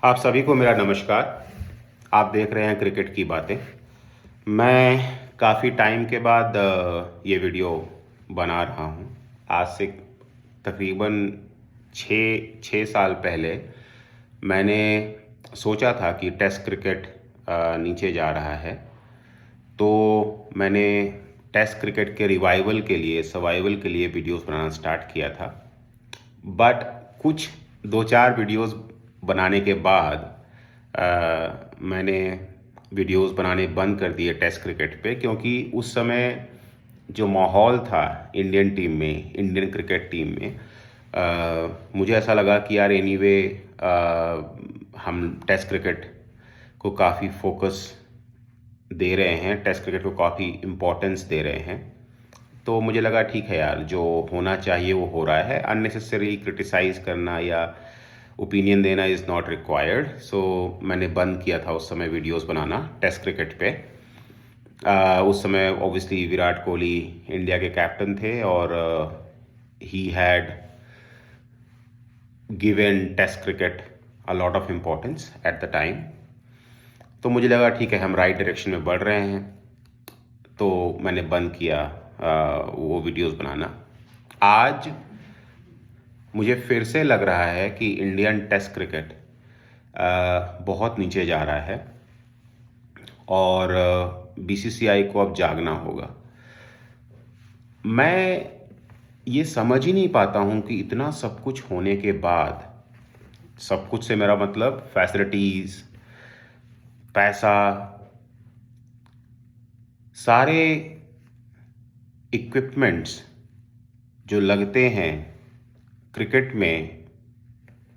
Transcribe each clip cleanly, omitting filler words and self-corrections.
आप सभी को मेरा नमस्कार। आप देख रहे हैं क्रिकेट की बातें। मैं काफ़ी टाइम के बाद ये वीडियो बना रहा हूँ। आज से तकरीबन 6 साल पहले मैंने सोचा था कि टेस्ट क्रिकेट नीचे जा रहा है, तो मैंने टेस्ट क्रिकेट के रिवाइवल के लिए, सर्वाइवल के लिए वीडियोस बनाना स्टार्ट किया था। बट कुछ 2-4 वीडियोस बनाने के बाद मैंने वीडियोस बनाने बंद कर दिए टेस्ट क्रिकेट पे, क्योंकि उस समय जो माहौल था इंडियन टीम में, इंडियन क्रिकेट टीम में, मुझे ऐसा लगा कि यार एनीवे हम टेस्ट क्रिकेट को काफ़ी फोकस दे रहे हैं, टेस्ट क्रिकेट को काफ़ी इम्पोर्टेंस दे रहे हैं। तो मुझे लगा ठीक है यार, जो होना चाहिए वो हो रहा है। अननेसेसरी क्रिटिसाइज़ करना या ओपिनियन देना इज़ नॉट रिक्वायर्ड। सो मैंने बंद किया था उस समय वीडियोस बनाना टेस्ट क्रिकेट पे। उस समय ऑब्वियसली विराट कोहली इंडिया के कैप्टन थे और ही had given test cricket a lot of importance at the time. तो मुझे लगा ठीक है, हम राइट डायरेक्शन में बढ़ रहे हैं, तो मैंने बंद किया वो वीडियोस बनाना। आज मुझे फिर से लग रहा है कि इंडियन टेस्ट क्रिकेट बहुत नीचे जा रहा है और बीसीसीआई को अब जागना होगा। मैं ये समझ ही नहीं पाता हूँ कि इतना सब कुछ होने के बाद, सब कुछ से मेरा मतलब फैसिलिटीज़, पैसा, सारे इक्विपमेंट्स जो लगते हैं क्रिकेट में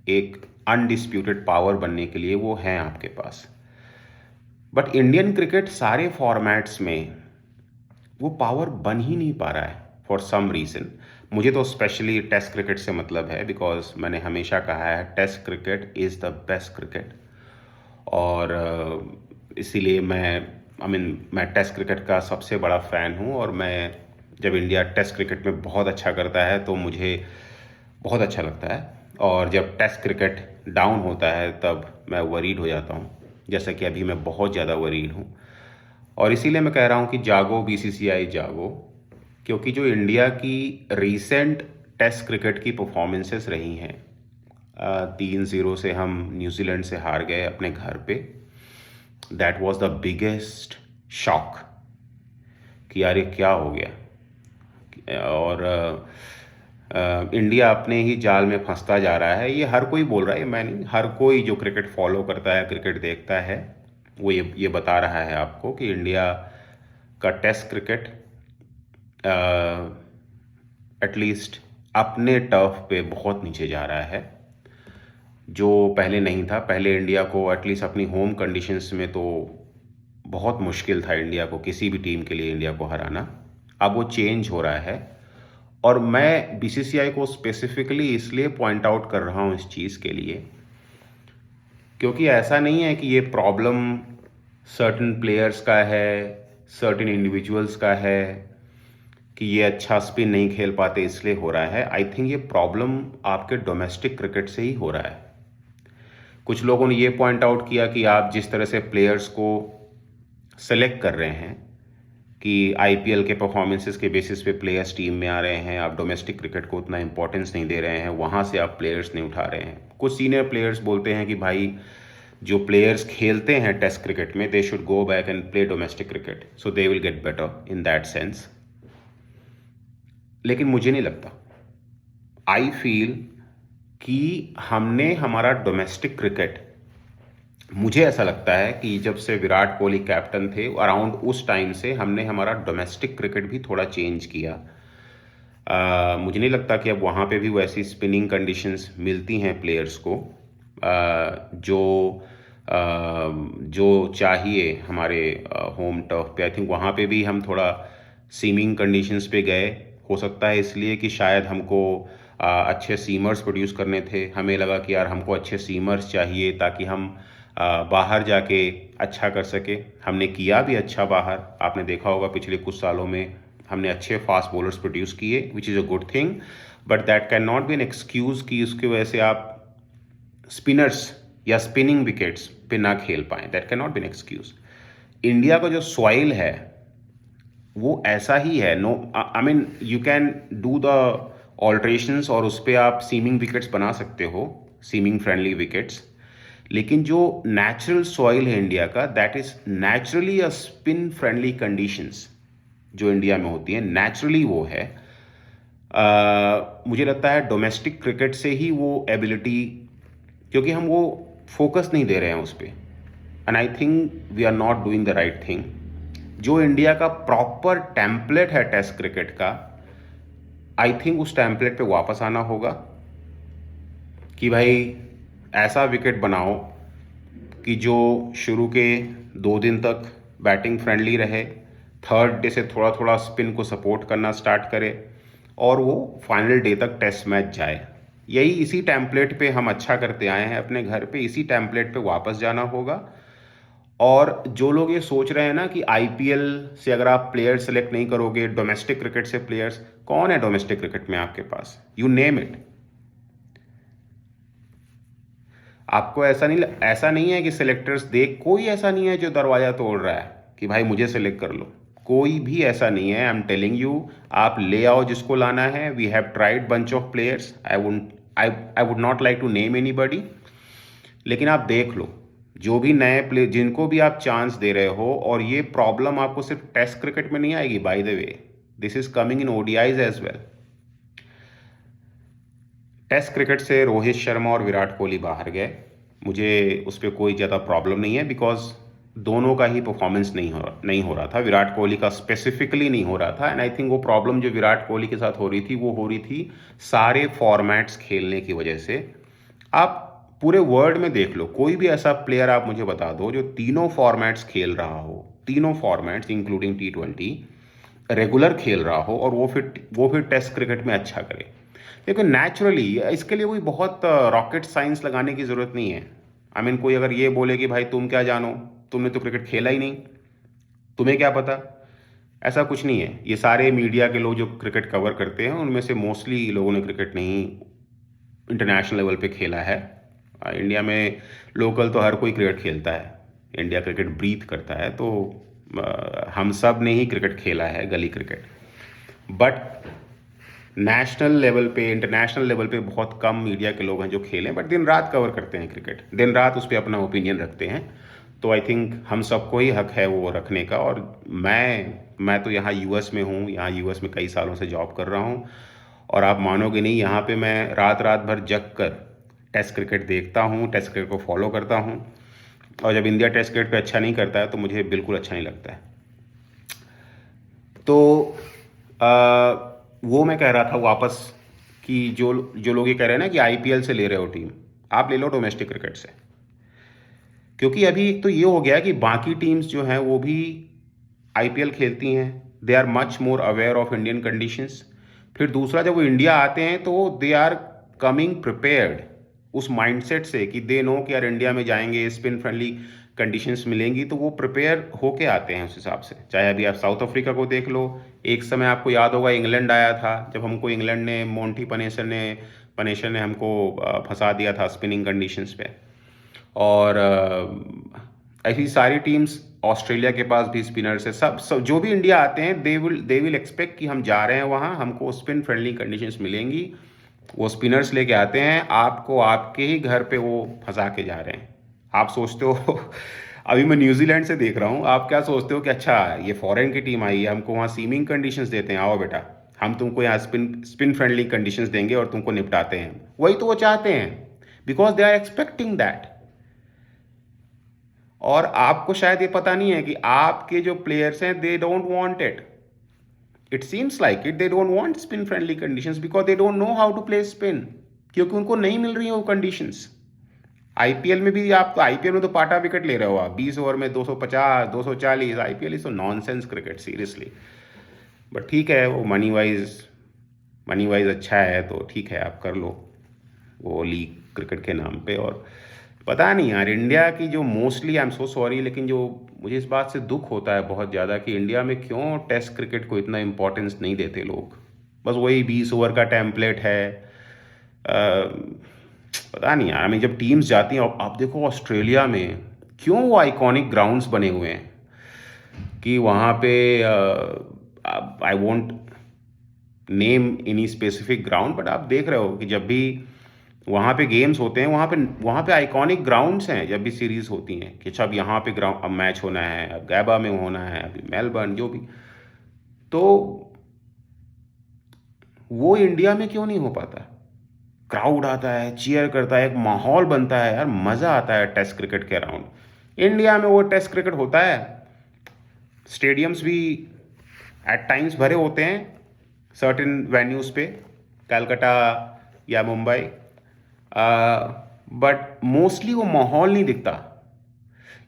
एक अनडिस्प्यूटेड पावर बनने के लिए, वो हैं आपके पास। बट इंडियन क्रिकेट सारे फॉर्मेट्स में वो पावर बन ही नहीं पा रहा है फॉर सम रीज़न। मुझे तो स्पेशली टेस्ट क्रिकेट से मतलब है, बिकॉज मैंने हमेशा कहा है test cricket is the best cricket. और इसीलिए मैं टेस्ट क्रिकेट का सबसे बड़ा फ़ैन हूँ। और मैं जब इंडिया टेस्ट क्रिकेट में बहुत अच्छा करता है तो मुझे बहुत अच्छा लगता है, और जब टेस्ट क्रिकेट डाउन होता है तब मैं वरीड हो जाता हूँ, जैसा कि अभी मैं बहुत ज़्यादा वरीड हूँ। और इसीलिए मैं कह रहा हूँ कि जागो बीसीसीआई जागो, क्योंकि जो इंडिया की रीसेंट टेस्ट क्रिकेट की परफॉर्मेंसेस रही हैं, 3-0 से हम न्यूजीलैंड से हार गए अपने घर पे। That was the biggest shock कि यार ये क्या हो गया। और इंडिया अपने ही जाल में फंसता जा रहा है। ये हर कोई बोल रहा है, मैं नहीं, हर कोई जो क्रिकेट फॉलो करता है, क्रिकेट देखता है, वो ये बता रहा है आपको कि इंडिया का टेस्ट क्रिकेट एटलीस्ट अपने टर्फ पे बहुत नीचे जा रहा है, जो पहले नहीं था। पहले इंडिया को एटलीस्ट अपनी होम कंडीशंस में तो बहुत मुश्किल था इंडिया को, किसी भी टीम के लिए इंडिया को हराना। अब वो चेंज हो रहा है। और मैं बीसीसीआई को स्पेसिफिकली इसलिए पॉइंट आउट कर रहा हूँ इस चीज़ के लिए, क्योंकि ऐसा नहीं है कि ये प्रॉब्लम सर्टेन प्लेयर्स का है, सर्टेन इंडिविजुअल्स का है, कि ये अच्छा स्पिन नहीं खेल पाते इसलिए हो रहा है। आई थिंक ये प्रॉब्लम आपके डोमेस्टिक क्रिकेट से ही हो रहा है। कुछ लोगों ने ये पॉइंट आउट किया कि आप जिस तरह से प्लेयर्स को सेलेक्ट कर रहे हैं, कि आईपीएल के परफॉर्मेंसेस के बेसिस पे प्लेयर्स टीम में आ रहे हैं, आप डोमेस्टिक क्रिकेट को उतना इंपॉर्टेंस नहीं दे रहे हैं, वहाँ से आप प्लेयर्स नहीं उठा रहे हैं। कुछ सीनियर प्लेयर्स बोलते हैं कि भाई जो प्लेयर्स खेलते हैं टेस्ट क्रिकेट में, they should go back and play domestic cricket, so they will get better in that sense. लेकिन मुझे नहीं लगता। आई फील कि हमने हमारा डोमेस्टिक क्रिकेट, मुझे ऐसा लगता है कि जब से विराट कोहली कैप्टन थे अराउंड उस टाइम से हमने हमारा डोमेस्टिक क्रिकेट भी थोड़ा चेंज किया। मुझे नहीं लगता कि अब वहाँ पे भी वैसी स्पिनिंग कंडीशंस मिलती हैं प्लेयर्स को, जो चाहिए हमारे होम टर्फ पे। आई थिंक वहाँ पे भी हम थोड़ा सीमिंग कंडीशंस पे गए। हो सकता है इसलिए कि शायद हमको अच्छे सीमर्स प्रोड्यूस करने थे। हमें लगा कि यार हमको अच्छे सीमर्स चाहिए ताकि हम बाहर जाके अच्छा कर सके। हमने किया भी अच्छा बाहर, आपने देखा होगा पिछले कुछ सालों में हमने अच्छे फास्ट बॉलर्स प्रोड्यूस किए, which is a good thing. But that can not be an excuse कि उसकी वजह से आप स्पिनर्स या स्पिनिंग विकेट्स पे ना खेल पाएँ, that can not be an excuse. India का जो सॉइल है वो ऐसा ही है। No, I mean you can do the alterations और उस पर आप सीमिंग विकेट्स बना सकते हो, सीमिंग फ्रेंडली विकेट्स, लेकिन जो नेचुरल सॉइल है इंडिया का, that is naturally a spin friendly conditions जो इंडिया में होती हैं, नेचुरली वो है। मुझे लगता है डोमेस्टिक क्रिकेट से ही वो एबिलिटी, क्योंकि हम वो फोकस नहीं दे रहे हैं उस पर, and I think we are not doing the right thing. जो इंडिया का प्रॉपर टेम्पलेट है टेस्ट क्रिकेट का, आई थिंक उस टेम्पलेट पे वापस आना होगा कि भाई ऐसा विकेट बनाओ कि जो शुरू के 2 दिन तक बैटिंग फ्रेंडली रहे, थर्ड डे से थोड़ा थोड़ा स्पिन को सपोर्ट करना स्टार्ट करे और वो फाइनल डे तक टेस्ट मैच जाए। यही इसी टेम्पलेट पे हम अच्छा करते आए हैं अपने घर पे, इसी टेम्पलेट पे वापस जाना होगा। और जो लोग ये सोच रहे हैं ना कि आईपीएल से अगर आप प्लेयर सेलेक्ट नहीं करोगे, डोमेस्टिक क्रिकेट से प्लेयर्स, कौन है डोमेस्टिक क्रिकेट में आपके पास? You name it. आपको ऐसा नहीं है कि सिलेक्टर्स देख, कोई ऐसा नहीं है जो दरवाजा तोड़ रहा है कि भाई मुझे सेलेक्ट कर लो, कोई भी ऐसा नहीं है। आई एम टेलिंग यू, आप ले आओ जिसको लाना है। We have tried bunch of players, I would not like to name anybody, लेकिन आप देख लो जो भी नए प्लेयर जिनको भी आप चांस दे रहे हो, और ये प्रॉब्लम आपको सिर्फ टेस्ट क्रिकेट में नहीं आएगी, by the way this is coming in ODIs as well. Test cricket से रोहित शर्मा और विराट कोहली बाहर गए, मुझे उस पर कोई ज़्यादा प्रॉब्लम नहीं है, बिकॉज दोनों का ही परफॉर्मेंस नहीं हो रहा था, विराट कोहली का स्पेसिफिकली नहीं हो रहा था। एंड आई थिंक वो प्रॉब्लम जो विराट कोहली के साथ हो रही थी, वो हो रही थी सारे फॉर्मेट्स खेलने की वजह से। आप पूरे वर्ल्ड में देख लो, कोई भी ऐसा प्लेयर आप मुझे बता दो जो तीनों फॉर्मेट्स खेल रहा हो, तीनों फॉर्मेट्स इंक्लूडिंग T20 रेगुलर खेल रहा हो, और वो फिर टेस्ट क्रिकेट में अच्छा करे। लेकिन नेचुरली इसके लिए कोई बहुत रॉकेट साइंस लगाने की ज़रूरत नहीं है। आई मीन कोई अगर ये बोले कि भाई तुम क्या जानो, तुमने तो क्रिकेट खेला ही नहीं, तुम्हें क्या पता, ऐसा कुछ नहीं है। ये सारे मीडिया के लोग जो क्रिकेट कवर करते हैं, उनमें से मोस्टली लोगों ने क्रिकेट नहीं इंटरनेशनल लेवल पे खेला है। इंडिया में लोकल तो हर कोई क्रिकेट खेलता है, इंडिया क्रिकेट ब्रीथ करता है, तो हम सब ने ही क्रिकेट खेला है, गली क्रिकेट। बट नेशनल लेवल पे, इंटरनेशनल लेवल पे बहुत कम मीडिया के लोग हैं जो खेलें, बट दिन रात कवर करते हैं क्रिकेट, दिन रात उस पर अपना ओपिनियन रखते हैं। तो आई थिंक हम सबको ही हक है वो रखने का। और मैं तो यहाँ यूएस में हूँ, यहाँ यूएस में कई सालों से जॉब कर रहा हूँ, और आप मानोगे नहीं, यहाँ पे मैं रात रात भर जग कर टेस्ट क्रिकेट देखता हूँ, टेस्ट क्रिकेट को फॉलो करता हूँ, और जब इंडिया टेस्ट क्रिकेट पे अच्छा नहीं करता है तो मुझे बिल्कुल अच्छा नहीं लगता है। तो वो मैं कह रहा था वापस कि जो जो लोग ये कह रहे हैं ना कि आईपीएल से ले रहे हो टीम, आप ले लो डोमेस्टिक क्रिकेट से, क्योंकि अभी एक तो ये हो गया कि बाकी टीम्स जो हैं वो भी आईपीएल खेलती हैं, they are much more aware of Indian conditions. फिर दूसरा, जब वो इंडिया आते हैं तो दे आर कमिंग प्रिपेयर्ड उस माइंडसेट से कि दे नो कि यार इंडिया में जाएंगे, स्पिन फ्रेंडली कंडीशंस मिलेंगी, तो वो प्रिपेयर होके आते हैं उस हिसाब से। चाहे अभी आप साउथ अफ्रीका को देख लो, एक समय आपको याद होगा इंग्लैंड आया था, जब हमको इंग्लैंड ने, मोंटी पनेसर ने हमको फंसा दिया था स्पिनिंग कंडीशंस पे। और ऐसी सारी टीम्स, ऑस्ट्रेलिया के पास भी स्पिनर्स है, सब जो भी इंडिया आते हैं दे विल एक्सपेक्ट कि हम जा रहे हैं वहाँ, हमको स्पिन फ्रेंडली कंडीशंस मिलेंगी। वो स्पिनर्स लेके आते हैं, आपको आपके ही घर पे वो फंसा के जा रहे हैं। आप सोचते हो अभी मैं न्यूजीलैंड से देख रहा हूँ, आप क्या सोचते हो कि अच्छा ये फॉरेन की टीम आई है, हमको वहाँ सीमिंग कंडीशंस देते हैं, आओ बेटा हम तुमको यहाँ स्पिन फ्रेंडली कंडीशंस देंगे और तुमको निपटाते हैं। वही तो वो चाहते हैं, because they are expecting that. और आपको शायद ये पता नहीं है कि आपके जो प्लेयर्स हैं, they don't want it, it seems like it, they don't want spin friendly conditions because they don't know how to play spin, क्योंकि उनको नहीं मिल रही है वो कंडीशंस। आईपीएल में भी आप, तो आईपीएल में तो पाटा विकेट ले रहे हो आप, 20 ओवर में 250 240, आईपीएल इज तो नॉनसेंस क्रिकेट सीरियसली। बट ठीक है, वो मनी वाइज अच्छा है तो ठीक है, आप कर लो वो लीग क्रिकेट के नाम पे। और पता नहीं यार, इंडिया की जो mostly, I am so sorry, लेकिन जो मुझे इस बात से दुख होता है बहुत ज़्यादा कि इंडिया में क्यों टेस्ट क्रिकेट को इतना इम्पोर्टेंस नहीं देते लोग। बस वही 20 ओवर का टेम्पलेट है, पता नहीं यार, जब टीम्स जाती हैं, आप देखो ऑस्ट्रेलिया में क्यों वो आइकॉनिक ग्राउंड्स बने हुए हैं कि वहाँ पे I won't name any specific ground, but आप देख रहे हो कि जब भी वहाँ पे गेम्स होते हैं, वहाँ पे आइकॉनिक ग्राउंड्स हैं जब भी सीरीज होती हैं कि अच्छा अब यहाँ पे ग्राउंड, अब मैच होना है, अब गैबा में होना है, अभी मेलबर्न, जो भी। तो वो इंडिया में क्यों नहीं हो पाता? क्राउड आता है, चीयर करता है, एक माहौल बनता है यार, मज़ा आता है टेस्ट क्रिकेट के अराउंड। इंडिया में वो टेस्ट क्रिकेट होता है, स्टेडियम्स भी एट टाइम्स भरे होते हैं सर्टेन वेन्यूज़ पे, कलकत्ता या मुंबई, बट मोस्टली वो माहौल नहीं दिखता।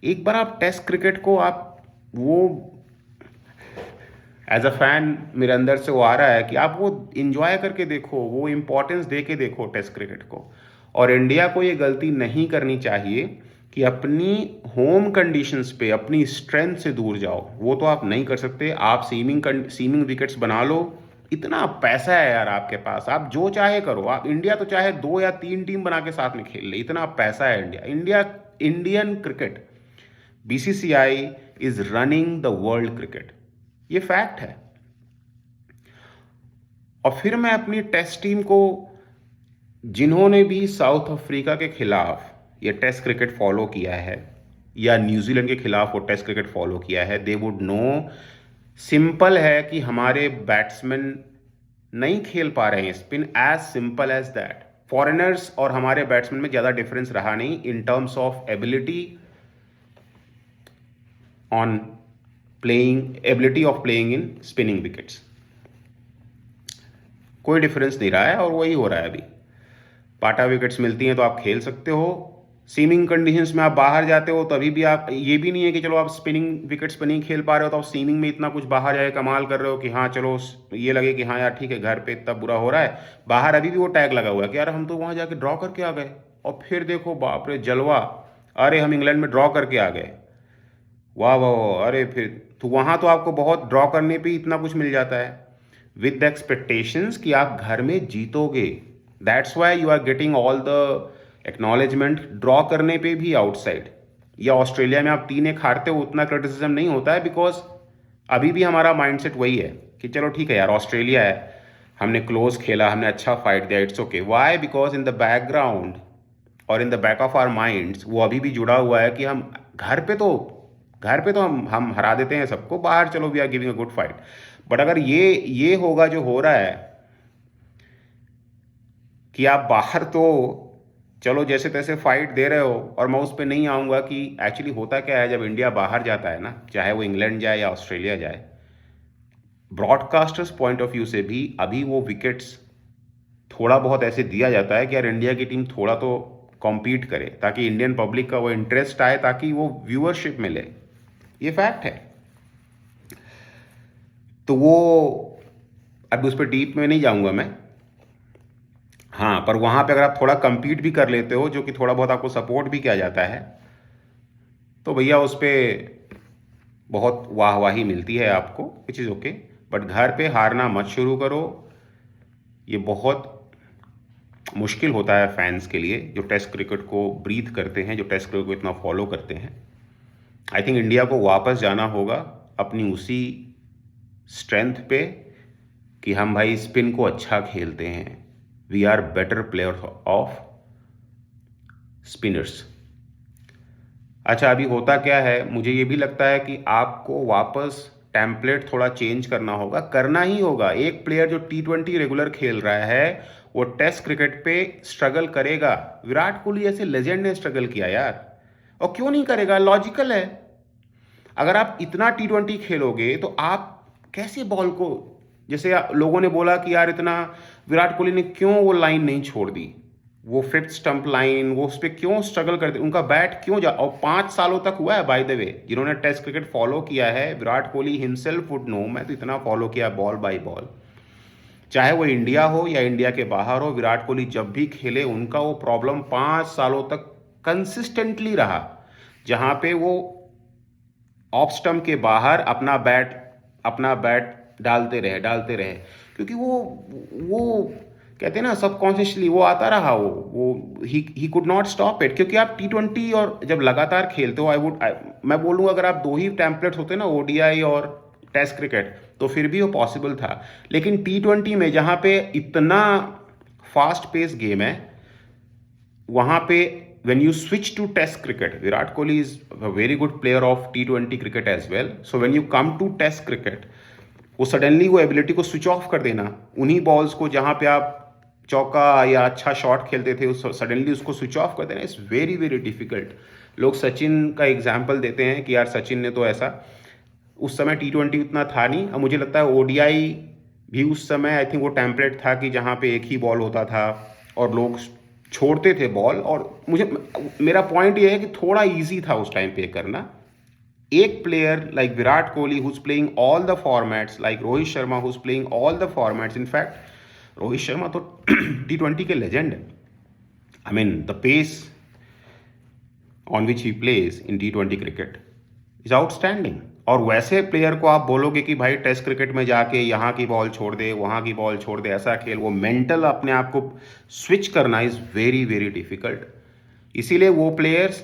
एक बार आप टेस्ट क्रिकेट को आप वो एज अ फैन मेरे अंदर से वो आ रहा है कि आप वो इंजॉय करके देखो, वो इम्पोर्टेंस दे के देखो टेस्ट क्रिकेट को। और इंडिया को ये गलती नहीं करनी चाहिए कि अपनी होम कंडीशंस पे अपनी स्ट्रेंथ से दूर जाओ। वो तो आप नहीं कर सकते। आप सीमिंग विकेट्स बना लो, इतना पैसा है यार आपके पास, आप जो चाहे करो। आप इंडिया तो चाहे 2 या 3 टीम बना के साथ में खेल ले, इतना पैसा है Indian cricket. BCCI is running the world cricket, ये फैक्ट है। और फिर मैं अपनी टेस्ट टीम को, जिन्होंने भी साउथ अफ्रीका के खिलाफ ये टेस्ट क्रिकेट फॉलो किया है या न्यूजीलैंड के खिलाफ वो टेस्ट क्रिकेट फॉलो किया है, दे वुड नो सिंपल है कि हमारे बैट्समैन नहीं खेल पा रहे हैं spin, as simple as that. Foreigners और हमारे बैट्समैन में ज़्यादा डिफरेंस रहा नहीं in terms of ability on ability of playing in spinning wickets. कोई डिफरेंस नहीं रहा है और वही हो रहा है अभी। पाटा विकेट्स मिलती हैं तो आप खेल सकते हो, सीमिंग कंडीशंस में आप बाहर जाते हो तभी भी आप, ये भी नहीं है कि चलो आप स्पिनिंग विकेट्स पे नहीं खेल पा रहे हो तो आप सीमिंग में इतना कुछ बाहर जाए कमाल कर रहे हो कि हाँ चलो ये लगे कि हाँ यार ठीक है, घर पे इतना बुरा हो रहा है, बाहर अभी भी वो टैग लगा हुआ है कि यार हम तो वहाँ जाके ड्रॉ करके आ गए, और फिर देखो बाप रे जलवा, अरे हम इंग्लैंड में ड्रॉ करके आ गए, वाह वाह वाह, अरे फिर तो वहाँ तो आपको बहुत ड्रॉ करने पे इतना कुछ मिल जाता है विद द एक्सपेक्टेशंस कि आप घर में जीतोगे। That's why you are getting all the acknowledgement draw करने पे भी आउटसाइड। या ऑस्ट्रेलिया में आप 3-1 हारते हो, उतना क्रिटिसिज्म नहीं होता है, बिकॉज अभी भी हमारा माइंडसेट वही है कि चलो ठीक है यार ऑस्ट्रेलिया है, हमने क्लोज खेला, हमने अच्छा फाइट दिया, it's okay. Why? Because in the background और in the back of our minds वो अभी भी जुड़ा हुआ है कि हम घर पे तो हम हरा देते हैं सबको, बाहर चलो we are giving a good fight. But अगर ये होगा जो हो रहा है कि आप बाहर तो चलो जैसे तैसे फाइट दे रहे हो, और मैं उस पर नहीं आऊँगा कि एक्चुअली होता क्या है जब इंडिया बाहर जाता है ना, चाहे वो इंग्लैंड जाए या ऑस्ट्रेलिया जाए, ब्रॉडकास्टर्स पॉइंट ऑफ व्यू से भी अभी वो विकेट्स थोड़ा बहुत ऐसे दिया जाता है कि यार इंडिया की टीम थोड़ा तो कॉम्पीट करे ताकि इंडियन पब्लिक का वो इंटरेस्ट आए, ताकि वो व्यूअरशिप मिले। ये फैक्ट है। तो वो अब उस पर डीप में नहीं जाऊंगा मैं। हाँ, पर वहाँ पे अगर आप थोड़ा compete भी कर लेते हो, जो कि थोड़ा बहुत आपको सपोर्ट भी किया जाता है, तो भैया उस पर बहुत वाहवाही मिलती है आपको, विच इज़ ओके। बट घर पे हारना मत शुरू करो, ये बहुत मुश्किल होता है फैंस के लिए जो टेस्ट क्रिकेट को ब्रीथ करते हैं, जो टेस्ट क्रिकेट को इतना फॉलो करते हैं। आई थिंक इंडिया को वापस जाना होगा अपनी उसी स्ट्रेंथ पे कि हम भाई स्पिन को अच्छा खेलते हैं, we are better player of spinners. अच्छा, अभी होता क्या है, मुझे ये भी लगता है कि आपको वापस टेम्पलेट थोड़ा चेंज करना होगा, करना ही होगा। एक प्लेयर जो T20 रेगुलर खेल रहा है वो टेस्ट क्रिकेट पे स्ट्रगल करेगा। विराट कोहली ऐसे लेजेंड ने स्ट्रगल किया यार, और क्यों नहीं करेगा? लॉजिकल है। अगर आप इतना T20 खेलोगे तो आप कैसे बॉल को, जैसे लोगों ने बोला कि यार इतना विराट कोहली ने क्यों वो लाइन नहीं छोड़ दी, वो फिफ्थ स्टंप लाइन, वो उस पर क्यों स्ट्रगल करते, उनका बैट क्यों जा, और 5 सालों तक हुआ है बाय द वे। जिन्होंने टेस्ट क्रिकेट फॉलो किया है, Virat Kohli himself would know, मैं तो इतना फॉलो किया बॉल बाय बॉल, चाहे वो इंडिया हो या इंडिया के बाहर हो, विराट कोहली जब भी खेले उनका वो प्रॉब्लम 5 सालों तक कंसिस्टेंटली रहा, जहां पे वो ऑफ स्टंप के बाहर अपना बैट डालते रहे, क्योंकि वो कहते हैं ना सबकॉन्शियसली वो आता रहा, वो he could not stop it, क्योंकि आप T20 और जब लगातार खेलते हो, मैं बोलूँगा अगर आप दो ही टेम्पलेट्स होते ना, ओडीआई और टेस्ट क्रिकेट, तो फिर भी वो पॉसिबल था। लेकिन T20 में जहाँ पे इतना फास्ट पेस गेम है, वहाँ पे when you switch to test cricket, Virat Kohli is a very good player of T20 cricket as well. So when you come to test cricket, वो सडनली वो एबिलिटी को स्विच ऑफ कर देना, उन्हीं balls को जहाँ पे आप चौका या अच्छा शॉट खेलते थे, उस सडनली उसको स्विच ऑफ कर देना, इट्स वेरी वेरी डिफिकल्ट। लोग सचिन का एग्जाम्पल देते हैं कि यार सचिन ने तो ऐसा, उस समय T20 उतना था नहीं। अब मुझे लगता है ओडीआई भी उस समय आई थिंक वो टेम्पलेट था कि जहाँ पे एक ही बॉल होता था और लोग छोड़ते थे बॉल। और मेरा पॉइंट ये है कि थोड़ा इजी था उस टाइम पे करना। एक player like Virat Kohli who's playing all the formats, like Rohit Sharma who's playing all the formats, in fact Rohit Sharma तो T20 के लेजेंड है। I mean the pace on which he plays in T20 cricket is outstanding. और वैसे प्लेयर को आप बोलोगे कि भाई टेस्ट क्रिकेट में जाके यहाँ की बॉल छोड़ दे, वहाँ की बॉल छोड़ दे, ऐसा खेल, वो मेंटल अपने आप को स्विच करना इज़ वेरी वेरी डिफिकल्ट। इसीलिए वो प्लेयर्स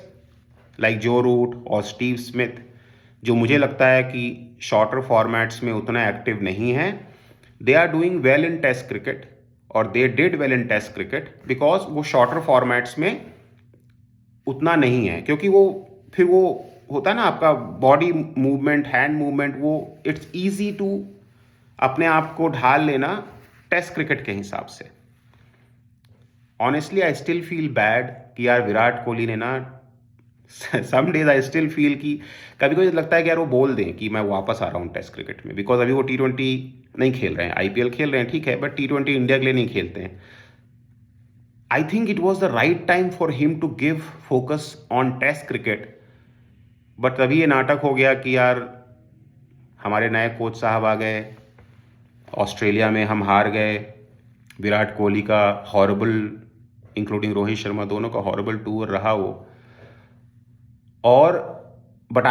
लाइक जो रूट और स्टीव स्मिथ, जो मुझे लगता है कि शॉर्टर फॉर्मेट्स में उतना एक्टिव नहीं है, they are doing well in test cricket, और they did well in test cricket because वो शॉर्टर फॉर्मेट्स में उतना नहीं है, क्योंकि वो फिर वो होता है ना आपका बॉडी मूवमेंट, हैंड मूवमेंट, वो इट्स ईजी टू अपने आप को ढाल लेना टेस्ट क्रिकेट के हिसाब से। Honestly I still feel bad कि यार विराट कोहली ने ना some days I still feel कि कभी कभी लगता है कि यार वो बोल दें कि मैं वापस आ रहा हूँ टेस्ट क्रिकेट में, बिकॉज अभी वो T20 नहीं खेल रहे हैं, IPL खेल रहे हैं ठीक है, बट T20 इंडिया के लिए नहीं खेलते हैं। I think it was the right time for him to give focus on test cricket, but तभी ये नाटक हो गया कि यार हमारे नए कोच साहब आ गए, ऑस्ट्रेलिया में हम हार गए, विराट कोहली का हॉरेबल, इंक्लूडिंग रोहित शर्मा, दोनों का हॉरेबल टूर रहा वो। और बट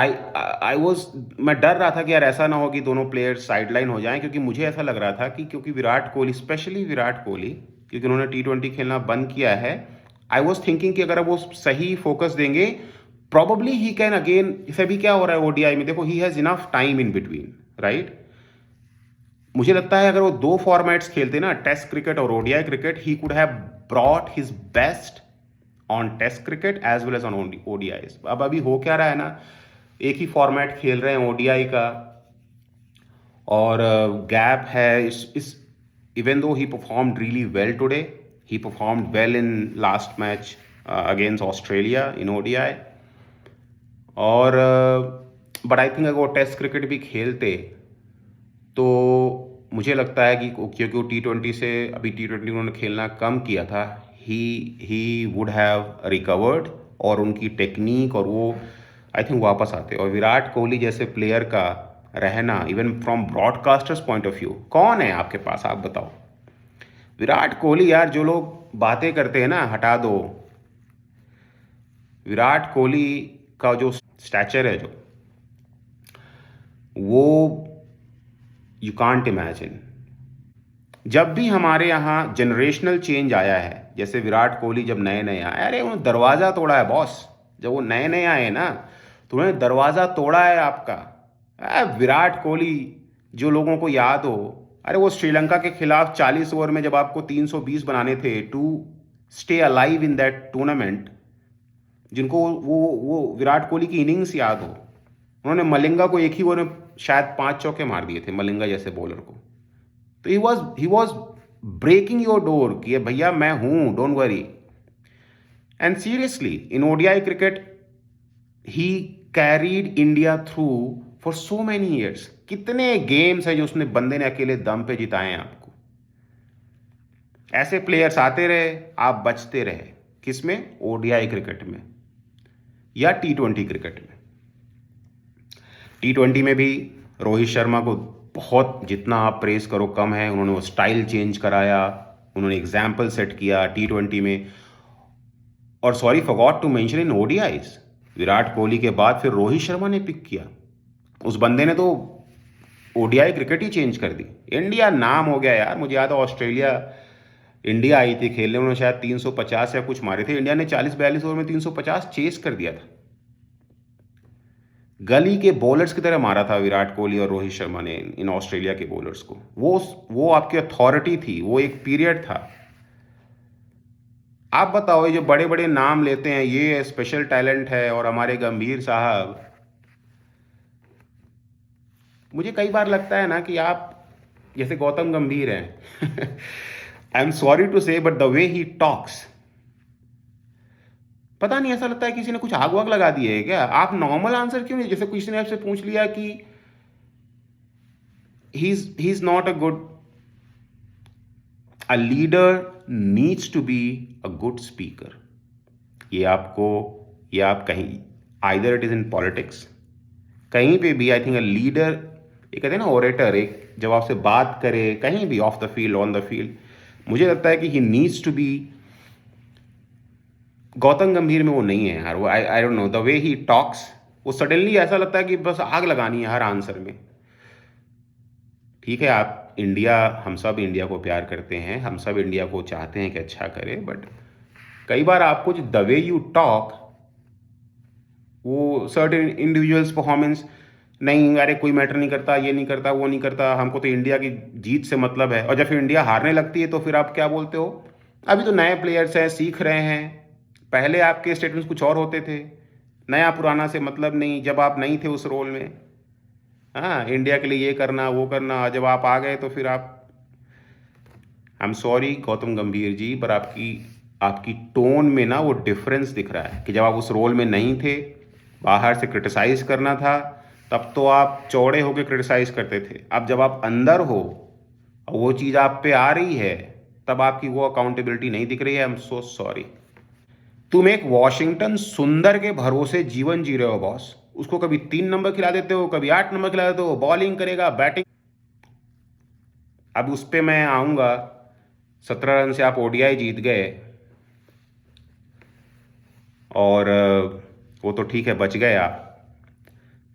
मैं डर रहा था कि यार ऐसा ना हो कि दोनों प्लेयर्स साइडलाइन हो जाएं, क्योंकि मुझे ऐसा लग रहा था कि क्योंकि विराट कोहली, स्पेशली विराट कोहली, क्योंकि उन्होंने T20 खेलना बंद किया है, आई वॉज थिंकिंग कि अगर वो सही फोकस देंगे, प्रॉबली ही कैन अगेन, इसे भी क्या हो रहा है ओडीआई में, देखो he has enough time in between, right. मुझे लगता है अगर वो दो फॉर्मेट्स खेलते ना, टेस्ट क्रिकेट और ODI cricket, he could have brought his best on test cricket as well as on ODIs. अब अभी हो क्या रहा है ना, एक ही फॉर्मेट खेल रहे हैं ओडीआई का, और गैप है इस even though he performed really well today, he performed well in last match against Australia in ODI, और बट आई थिंक अगर वो टेस्ट क्रिकेट भी खेलते तो मुझे लगता है कि क्योंकि वो T20 से अभी T20 उन्होंने खेलना कम किया था, ही वुड हैव रिकवर्ड, और उनकी टेक्निक और वो आई थिंक वापस आते। और विराट कोहली जैसे प्लेयर का रहना, even from broadcasters point of view, कौन है आपके पास, आप बताओ। विराट कोहली, यार जो लोग बातें करते हैं ना, हटा दो। विराट कोहली का जो स्टैचर है, जो वो यू कांट इमेजिन। जब भी हमारे यहाँ जनरेशनल चेंज आया है, जैसे विराट कोहली जब नए नए आए, अरे उन्होंने दरवाज़ा तोड़ा है बॉस। जब वो नए नए आए ना, तो उन्होंने दरवाज़ा तोड़ा है आपका। विराट कोहली जो लोगों को याद हो, अरे वो श्रीलंका के खिलाफ 40 ओवर में जब आपको 320 बनाने थे to stay alive in that tournament, जिनको वो विराट कोहली की इनिंग्स याद हो, उन्होंने मलिंगा को एक ही ओवर में शायद 5 चौके मार दिए थे, मलिंगा जैसे बॉलर को। तो he was breaking your door कि भैया मैं हूं, don't worry. And seriously in ODI cricket he carried India through for so many years. कितने गेम्स है जो उसने बंदे ने अकेले दम पे जिताए हैं आपको। ऐसे प्लेयर्स आते रहे, आप बचते रहे, किसमें, ओडीआई क्रिकेट में या T20 क्रिकेट में। T20 में भी रोहित शर्मा को बहुत, जितना आप प्रेस करो कम है। उन्होंने वो स्टाइल चेंज कराया, उन्होंने एग्जाम्पल सेट किया T20 में। और sorry forgot to mention in ODIs, Virat Kohli के बाद फिर रोहित शर्मा ने पिक किया। उस बंदे ने तो ओडीआई क्रिकेट ही चेंज कर दी। इंडिया नाम हो गया यार। मुझे याद है ऑस्ट्रेलिया इंडिया आई थी खेलने, उन्होंने शायद 350 या कुछ मारे थे, इंडिया ने 40-42 ओवर में 350 चेस कर दिया था। गली के बॉलर्स की तरह मारा था विराट कोहली और रोहित शर्मा ने इन ऑस्ट्रेलिया के बॉलर्स को। वो आपकी अथॉरिटी थी, वो एक पीरियड था। आप बताओ, ये जो बड़े बड़े नाम लेते हैं ये स्पेशल टैलेंट है, और हमारे गंभीर साहब, मुझे कई बार लगता है ना कि आप जैसे गौतम गंभीर हैं आई एम सॉरी टू से but the way he talks, पता नहीं, ऐसा लगता है किसी ने कुछ आग वाग लगा दी है क्या। आप नॉर्मल आंसर क्यों नहीं, जैसे किसी ने आपसे पूछ लिया कि he is not a good, a leader needs to be a good speaker. ये आप कहीं, either it is in politics, कहीं पे भी आई थिंक अ लीडर, ये कहते हैं ना ओरेटर, एक जब आपसे बात करे कहीं भी, off the field, on the field, मुझे लगता है कि he needs to be, Gautam Gambhir में वो नहीं है यार। वो I don't know the way he talks, वो सडनली ऐसा लगता है कि बस आग लगानी है हर आंसर में। ठीक है, आप इंडिया, हम सब इंडिया को प्यार करते हैं, हम सब इंडिया को चाहते हैं कि अच्छा करे, बट कई बार आपको जो द वे यू टॉक, वो सर्टेन इंडिविजुअल्स परफॉर्मेंस, नहीं अरे कोई मैटर नहीं करता, ये नहीं करता, वो नहीं करता, हमको तो इंडिया की जीत से मतलब है। और जब फिर इंडिया हारने लगती है तो फिर आप क्या बोलते हो, अभी तो नए प्लेयर्स हैं, सीख रहे हैं, पहले आपके स्टेटमेंट्स कुछ और होते थे, नया पुराना से मतलब नहीं, जब आप नहीं थे उस रोल में, हाँ इंडिया के लिए ये करना वो करना, जब आप आ गए तो फिर आप, आई एम सॉरी गौतम गंभीर जी, पर आपकी आपकी टोन में ना वो डिफरेंस दिख रहा है कि जब आप उस रोल में नहीं थे, बाहर से क्रिटिसाइज करना था, तब तो आप चौड़े होकर क्रिटिसाइज करते थे। अब जब आप अंदर हो और वो चीज़ आप पे आ रही है, तब आपकी वो अकाउंटेबिलिटी नहीं दिख रही है। I am so sorry. तुम एक वॉशिंगटन सुंदर के भरोसे जीवन जी रहे हो बॉस, उसको कभी 3 नंबर खिला देते हो, कभी 8 नंबर खिला देते हो, बॉलिंग करेगा, बैटिंग, अब उस पर मैं आऊँगा। 17 रन से आप ओडीआई जीत गए, और वो तो ठीक है, बच गए आप।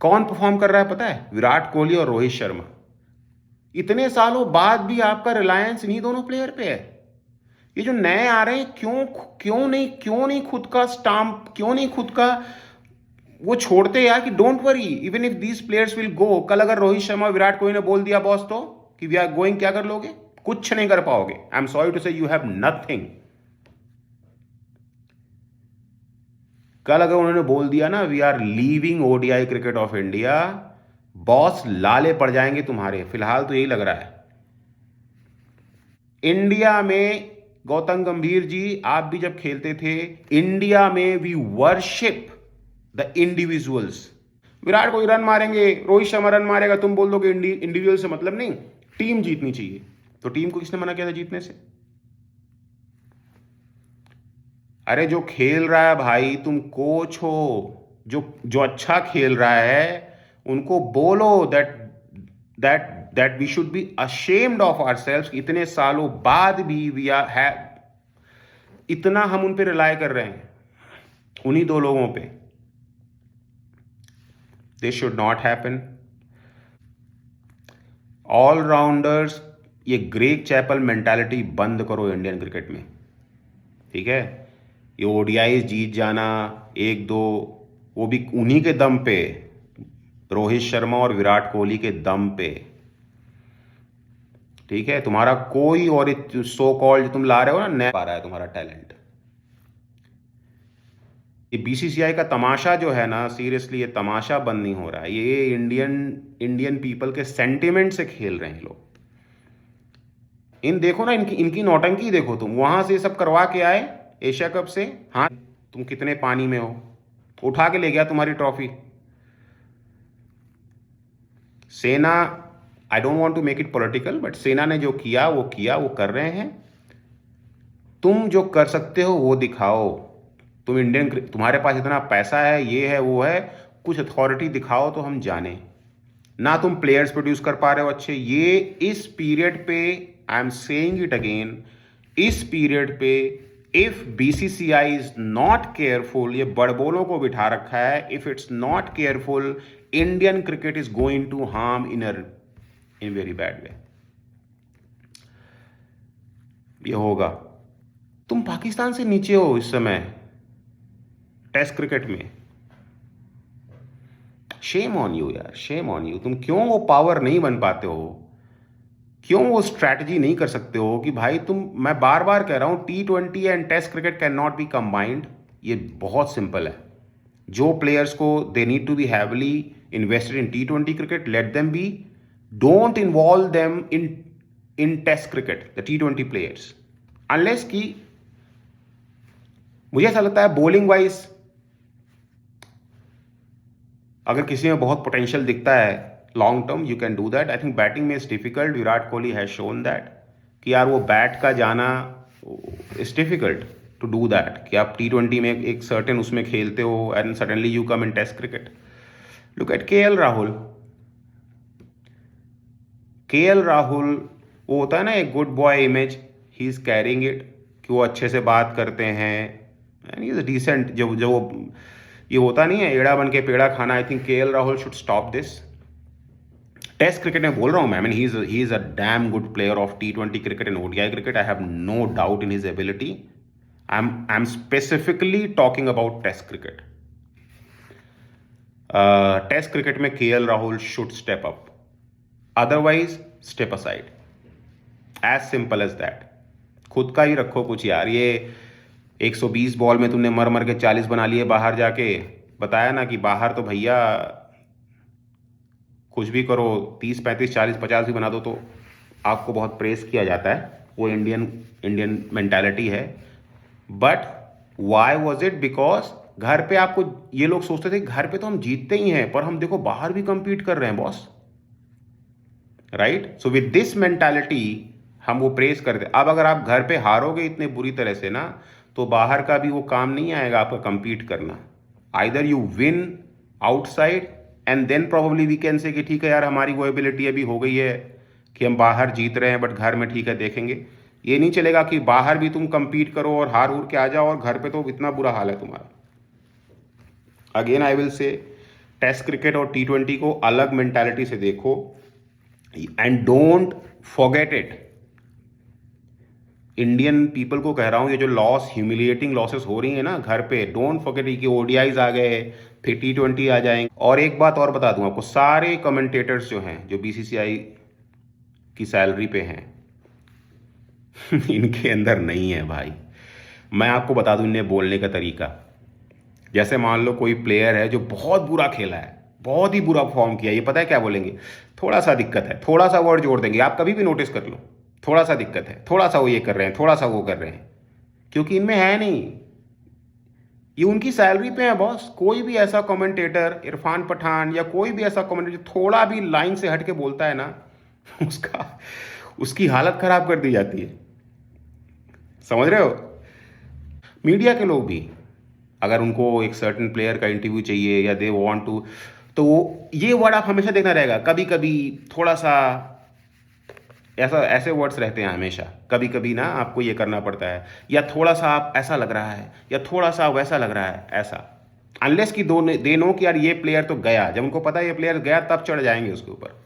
कौन परफॉर्म कर रहा है पता है, विराट कोहली और रोहित शर्मा। इतने सालों बाद भी आपका रिलायंस इन्हीं दोनों प्लेयर पे है। ये जो नए आ रहे हैं, क्यों नहीं खुद का स्टाम्प, क्यों नहीं खुद का वो छोड़ते यार कि don't worry, even if these players will go. कल अगर रोहित शर्मा विराट कोहली ने बोल दिया बॉस तो कि वी आर गोइंग, क्या कर लोगे, कुछ नहीं कर पाओगे। I am sorry to say you have nothing. कल अगर उन्होंने बोल दिया ना we are leaving ODI cricket of India, boss लाले पड़ जाएंगे तुम्हारे। फिलहाल तो यही लग रहा है। इंडिया में गौतम गंभीर जी, आप भी जब खेलते थे इंडिया में, we worship the individuals. Virat Kohli run मारेंगे, रोहित शर्मा रन मारेगा, तुम बोल दोगे इंडिविजुअल से मतलब नहीं, टीम जीतनी चाहिए। तो टीम को किसने मना किया था जीतने से? अरे जो खेल रहा है भाई, तुम कोच हो, जो जो अच्छा खेल रहा है उनको बोलो that that that we should be ashamed of ourselves. इतने सालों बाद भी वी आर है, इतना हम उन पे रिलाय कर रहे हैं, उन्हीं दो लोगों पे। This should not happen. Allrounders, ये ग्रेग चैपल मेंटालिटी बंद करो इंडियन क्रिकेट में, ठीक है। ये ओडीआई जीत जाना एक दो, वो भी उन्हीं के दम पे, रोहित शर्मा और विराट कोहली के दम पे, ठीक है। तुम्हारा कोई और सो कॉल्ड तुम ला रहे हो ना, नहीं पा रहा है तुम्हारा टैलेंट। ये बीसीसीआई का तमाशा जो है ना, सीरियसली ये तमाशा बंद नहीं हो रहा है। ये इंडियन पीपल के सेंटिमेंट से खेल रहे हैं लोग। इन देखो ना, इनकी इनकी नौटंकी देखो। तुम वहां से सब करवा के आए एशिया कप से, हाँ तुम कितने पानी में हो, उठा के ले गया तुम्हारी trophy. SENA, I don't want to make it political, but SENA ने जो किया वो कर रहे हैं। तुम जो कर सकते हो वो दिखाओ। तुम इंडियन, तुम्हारे पास इतना पैसा है, ये है वो है, कुछ अथॉरिटी दिखाओ तो हम जाने। ना तुम प्लेयर्स प्रोड्यूस कर पा रहे हो अच्छे। ये इस पीरियड पे, आई एम सेइंग इट अगेन, इस पीरियड पे if BCCI is not careful, ये बड़बोलों को बिठा रखा है, if it's not careful, Indian cricket is going to harm in very bad way. ये होगा। तुम पाकिस्तान से नीचे हो इस समय टेस्ट क्रिकेट में। शेम ऑन यू यार, शेम ऑन यू। तुम क्यों वो पावर नहीं बन पाते हो, क्यों वो स्ट्रैटेजी नहीं कर सकते हो कि भाई तुम, मैं बार बार कह रहा हूं T20 and test cricket can not be combined. ये बहुत सिंपल है। जो प्लेयर्स को they need to be heavily invested in T20 cricket, let them be, don't involve them in test cricket, the T20 players, unless कि मुझे ऐसा लगता है बॉलिंग वाइज अगर किसी में बहुत पोटेंशियल दिखता है long term, you can do that. I think batting में is difficult, Virat Kohli has shown that कि यार वो बैट का जाना is difficult to do that, कि आप T20 में एक सर्टेन उसमें खेलते हो and suddenly you come in test cricket. Look at KL Rahul. KL Rahul, वो होता है ना एक good boy image, he is carrying it, कि वो अच्छे से बात करते हैं एंड ही इज डिसेंट। जो जो ये होता नहीं है एड़ा बन के पेड़ा खाना। I think KL Rahul should stop this. Test cricket में बोल रहा हूं मैं, I mean he is a damn good player of T20 cricket and ODI cricket. I have no doubt in his ability. I am specifically talking about test cricket. Test cricket में KL Rahul should step up, otherwise step aside, as simple as that. खुद का ही रखो कुछ यार। ये 120 ball में तुमने मर मर के 40 बना लिए बाहर जाके। बताया ना कि बाहर तो भैया कुछ भी करो, 30 35 40 50 भी बना दो तो आपको बहुत प्रेस किया जाता है। वो इंडियन मेंटालिटी है। But why was it? Because घर पे आपको, ये लोग सोचते थे घर पे तो हम जीतते ही हैं, पर हम देखो बाहर भी compete कर रहे हैं boss, right? So with this mentality हम वो प्रेस करते। अब अगर आप घर पे हारोगे इतने बुरी तरह से ना, तो बाहर का भी वो काम नहीं आएगा आपका compete करना। Either you win outside and then probably we can say कि ठीक है यार हमारी वो एबिलिटी अभी हो गई है कि हम बाहर जीत रहे हैं, बट घर में ठीक है देखेंगे। ये नहीं चलेगा कि बाहर भी तुम compete करो और हार के आ जाओ और घर पे तो इतना बुरा हाल है तुम्हारा। Again I will say, test cricket और T20 को अलग मेंटालिटी से देखो and don't forget it. Indian people को कह रहा हूं, ये जो लॉस, ह्यूमिलिएटिंग लॉसेस हो रही है ना घर पे, डोंट फॉरगेट कि ODIs आ गए, फिर T20 आ जाएंगे। और एक बात और बता दूं आपको, सारे कमेंटेटर्स जो हैं जो BCCI की सैलरी पे हैं इनके अंदर नहीं है भाई। मैं आपको बता दूं इन्हें बोलने का तरीका। जैसे मान लो कोई प्लेयर है जो बहुत बुरा खेला है, बहुत ही बुरा परफॉर्म किया, ये पता है क्या बोलेंगे? थोड़ा सा दिक्कत है, थोड़ा सा वर्ड जोड़ देंगे। आप कभी भी नोटिस कर लो, थोड़ा सा दिक्कत है, थोड़ा सा वो ये कर रहे हैं, थोड़ा सा वो कर रहे हैं, क्योंकि इनमें है नहीं। ये उनकी सैलरी पे है बॉस। कोई भी ऐसा कमेंटेटर, इरफान पठान या कोई भी ऐसा कमेंटेटर थोड़ा भी लाइन से हट के बोलता है ना उसकी हालत खराब कर दी जाती है। समझ रहे हो? मीडिया के लोग भी अगर उनको एक सर्टेन प्लेयर का इंटरव्यू चाहिए या दे वांट टू, तो ये वर्ड आप हमेशा देखना रहेगा। कभी कभी थोड़ा सा ऐसे वर्ड्स रहते हैं हमेशा। कभी कभी ना आपको ये करना पड़ता है, या थोड़ा सा आप ऐसा लग रहा है, या थोड़ा सा वैसा लग रहा है, ऐसा। अनलेस कि दे नो कि यार ये प्लेयर तो गया, जब उनको पता है ये प्लेयर गया तब चढ़ जाएंगे उसके ऊपर,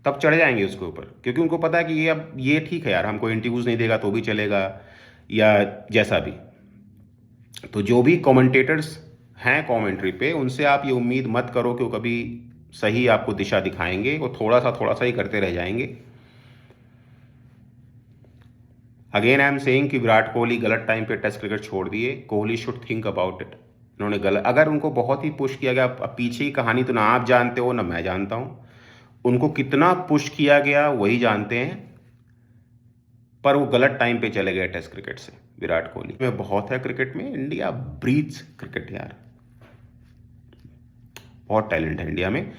तब चढ़ जाएंगे उसके ऊपर, क्योंकि उनको पता है कि ये अब ये ठीक है यार, हमको इंटरव्यूज नहीं देगा तो भी चलेगा या जैसा भी। तो जो भी कमेंटेटर्स हैं कमेंट्री पे, उनसे आप ये उम्मीद मत करो कि वो कभी सही आपको दिशा दिखाएंगे। वो थोड़ा सा ही करते रह जाएंगे। अगेन आई एम सेइंग कि विराट कोहली गलत टाइम पे टेस्ट क्रिकेट छोड़ दिए। Kohli should think about it. उन्होंने गलत, अगर उनको बहुत ही पुश किया गया, अब पीछे की कहानी तो ना आप जानते हो ना मैं जानता हूँ, उनको कितना पुश किया गया वही जानते हैं, पर वो गलत टाइम पे चले गए टेस्ट क्रिकेट से। विराट कोहली में बहुत है क्रिकेट में, इंडिया ब्रीथ्स क्रिकेट यार, बहुत टैलेंट है इंडिया में।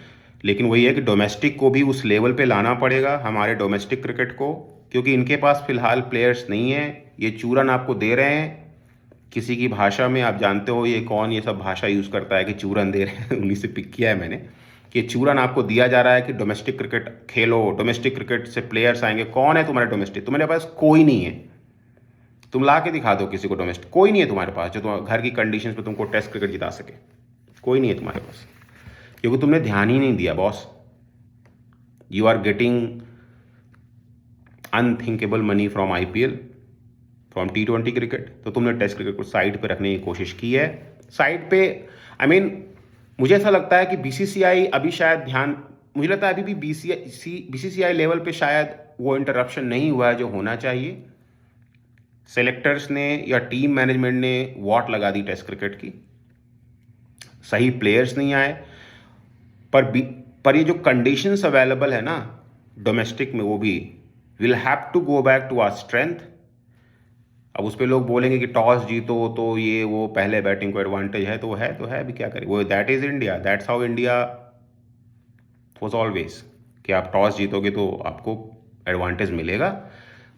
लेकिन वही है कि डोमेस्टिक को भी उस लेवल पे लाना पड़ेगा, हमारे डोमेस्टिक क्रिकेट को, क्योंकि इनके पास फिलहाल प्लेयर्स नहीं है। ये चूरन आपको दे रहे हैं किसी की भाषा में, आप जानते हो ये कौन ये सब भाषा यूज़ करता है कि चूरन दे रहे हैं उन्हीं से पिक किया है मैंने, कि चूरन आपको दिया जा रहा है कि डोमेस्टिक क्रिकेट खेलो, डोमेस्टिक क्रिकेट से प्लेयर्स आएंगे। कौन है तुम्हारे डोमेस्टिक? तुम्हारे पास कोई नहीं है। तुम ला के दिखा दो किसी को डोमेस्टिक, कोई नहीं है तुम्हारे पास जो तुम्हारे घर की कंडीशंस पे तुमको टेस्ट क्रिकेट जिता सके। कोई नहीं है तुम्हारे पास, क्योंकि तुमने ध्यान ही नहीं दिया boss. You are getting unthinkable money from IPL, from T20 cricket, तो तुमने टेस्ट क्रिकेट को साइड पे रखने की कोशिश की है। साइड पे मुझे ऐसा लगता है कि BCCI अभी शायद मुझे लगता है अभी भी BCCI लेवल पे शायद वो इंटरप्शन नहीं हुआ है जो होना चाहिए। सेलेक्टर्स ने या टीम मैनेजमेंट ने वॉट लगा दी टेस्ट क्रिकेट की, सही प्लेयर्स नहीं आए। पर ये जो कंडीशंस अवेलेबल है ना डोमेस्टिक में, वो भी will have to go back to our strength. अब उस पर लोग बोलेंगे कि टॉस जीतो तो ये वो पहले बैटिंग को एडवांटेज है, तो है अभी क्या करें, वो that is India, that's how India was always, कि आप टॉस जीतोगे तो आपको एडवांटेज मिलेगा।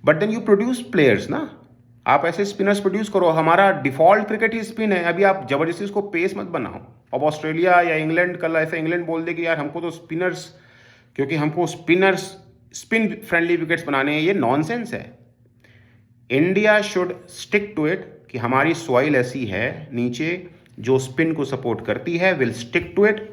But then you produce players ना, आप ऐसे स्पिनर्स प्रोड्यूस करो। हमारा डिफॉल्ट क्रिकेट ही स्पिन है, अभी आप जबरदस्ती उसको पेस मत बनाओ। अब ऑस्ट्रेलिया या इंग्लैंड, कल ऐसे इंग्लैंड बोल दे कि यार हमको तो स्पिनर्स, क्योंकि हमको स्पिन फ्रेंडली विकेट्स बनाने हैं, ये नॉनसेंस है। India should stick to it कि हमारी सॉइल ऐसी है नीचे जो स्पिन को सपोर्ट करती है, विल स्टिक टू इट।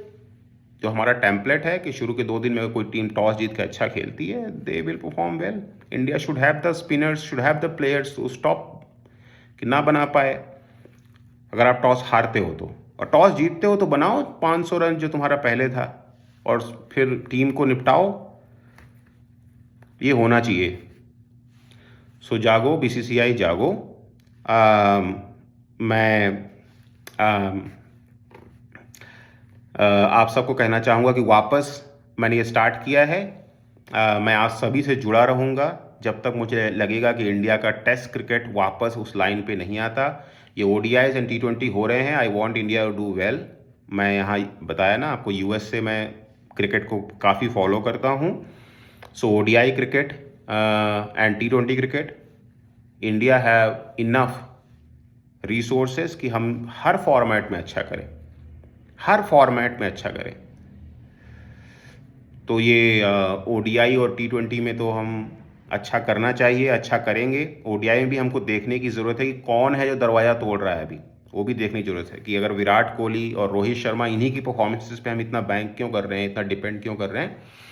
जो हमारा टेम्पलेट है कि शुरू के 2 दिन में कोई टीम टॉस जीत के अच्छा खेलती है, they will perform well. India should have the spinners, should have the players to stop, कि ना बना पाए। अगर आप टॉस हारते हो तो, और टॉस जीतते हो तो बनाओ 500 रन जो तुम्हारा पहले था, और फिर टीम को निपटाओ। ये होना चाहिए। सो जागो BCCI, जागो। मैं आप सबको कहना चाहूँगा कि वापस मैंने ये स्टार्ट किया है। मैं आप सभी से जुड़ा रहूँगा जब तक मुझे लगेगा कि इंडिया का टेस्ट क्रिकेट वापस उस लाइन पे नहीं आता। ये ODIs एंड T20 हो रहे हैं, I want India to do well. मैं यहाँ बताया ना आपको, US से मैं क्रिकेट को काफ़ी फॉलो करता हूँ। सो ODI cricket and T20 cricket, India have enough resources कि हम हर फॉर्मेट में अच्छा करें, हर फॉर्मेट में अच्छा करें। तो ये ODI और T20 में तो हम अच्छा करना चाहिए, अच्छा करेंगे। ODI में भी हमको देखने की ज़रूरत है कि कौन है जो दरवाज़ा तोड़ रहा है अभी, वो भी देखने की ज़रूरत है। कि अगर विराट कोहली और रोहित शर्मा, इन्हीं की परफॉर्मेंसेस पे हम इतना बैंक क्यों कर रहे हैं, इतना डिपेंड क्यों कर रहे हैं।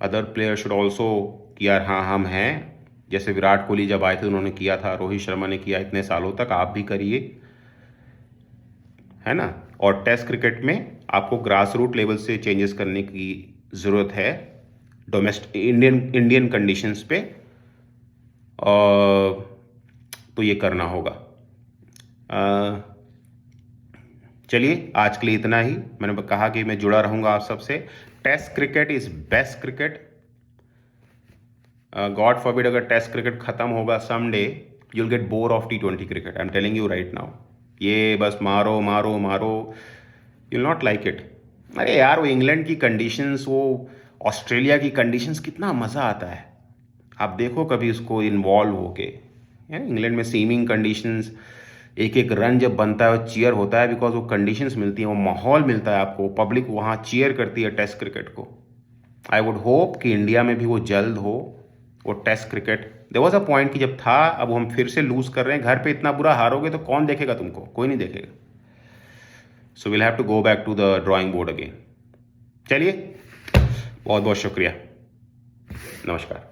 अदर प्लेयर शुड ऑल्सो कि यार हाँ हम हैं। जैसे विराट कोहली जब आए थे उन्होंने किया था, रोहित शर्मा ने किया इतने सालों तक, आप भी करिए, है ना। और टेस्ट क्रिकेट में आपको ग्रास रूट लेवल से चेंजेस करने की ज़रूरत है डोमेस्टिक इंडियन कंडीशंस पे, तो ये करना होगा। चलिए आज के लिए इतना ही। मैंने कहा कि मैं जुड़ा रहूँगा आप सबसे। Test cricket is best cricket. God forbid अगर टेस्ट क्रिकेट ख़त्म होगा someday, you'll get bore of T20 cricket, I am telling you right now. ये बस मारो मारो मारो, you will not like it. अरे यार वो इंग्लैंड की कंडीशंस, वो ऑस्ट्रेलिया की कंडीशंस, कितना मज़ा आता है। आप देखो कभी उसको इन्वॉल्व होके। इंग्लैंड में सीमिंग कंडीशंस, एक एक रन जब बनता है चीयर होता है, बिकॉज वो कंडीशंस मिलती हैं, वो माहौल मिलता है आपको, पब्लिक वहाँ चीयर करती है टेस्ट क्रिकेट को। आई वुड होप कि इंडिया में भी वो जल्द हो, वो test cricket. There was a point कि जब था, अब हम फिर से लूज कर रहे हैं। घर पे इतना बुरा हारोगे तो कौन देखेगा तुमको, कोई नहीं देखेगा। So will have to go back to the drawing board again. चलिए, बहुत बहुत शुक्रिया, नमस्कार।